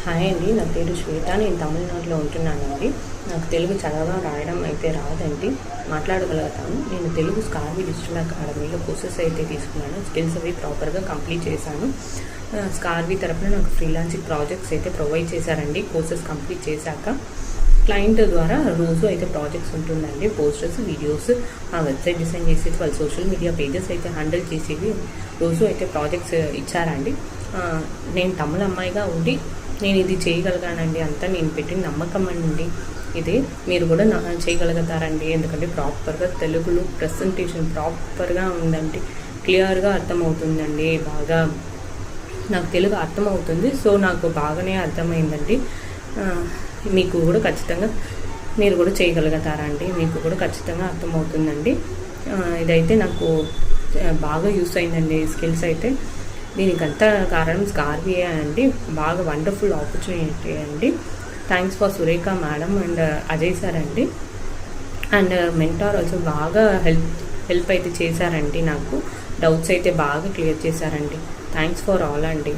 Hi అండి, నా పేరు శ్వేత. నేను తమిళనాడులో ఉంటున్నానండి. నాకు తెలుగు చదవడం రాయడం అయితే రాదండి, మాట్లాడగలుగుతాను. నేను తెలుగు స్కార్వి డిజిటల్ అకాడమీలో కోర్సెస్ అయితే తీసుకున్నాను. స్కిల్స్ అవి ప్రాపర్గా కంప్లీట్ చేశాను. స్కార్వి తరపున నాకు ఫ్రీలాన్సింగ్ ప్రాజెక్ట్స్ అయితే ప్రొవైడ్ చేశారండి. కోర్సెస్ కంప్లీట్ చేశాక క్లయింట్ ద్వారా రోజు అయితే ప్రాజెక్ట్స్ ఉంటుందండి. పోస్టర్స్, వీడియోస్, వెబ్సైట్ డిజైన్ చేసేది, వాళ్ళ సోషల్ మీడియా పేజెస్ అయితే హ్యాండిల్ చేసేవి రోజు అయితే ప్రాజెక్ట్స్ ఇచ్చారండి. నేను తమిళ అమ్మాయిగా ఉండి నేను ఇది చేయగలిగానండి. అంతా నేను పెట్టిన నమ్మకం అండి ఇది. మీరు కూడా చేయగలుగుతారండి. ఎందుకంటే ప్రాపర్గా తెలుగులో ప్రెజెంటేషన్ ప్రాపర్గా ఉందండి, క్లియర్గా అర్థమవుతుందండి. బాగా నాకు తెలుగు అర్థమవుతుంది. సో నాకు బాగానే అర్థమైందండి. మీకు కూడా ఖచ్చితంగా మీరు కూడా చేయగలుగుతారండి. మీకు కూడా ఖచ్చితంగా అర్థమవుతుందండి. ఇదైతే నాకు బాగా యూస్ అయిందండి స్కిల్స్ అయితే. దీనికంతా కారణం స్కార్వియే అండి. బాగా వండర్ఫుల్ ఆపర్చునిటీ అండి. Thanks for Surekha madam and Ajay sir అండి. అండ్ మెంటార్ ఆల్సో బాగా హెల్ప్ అయితే చేశారండి. నాకు డౌట్స్ అయితే బాగా క్లియర్ చేశారండి. థ్యాంక్స్ ఫర్ ఆల్ అండి.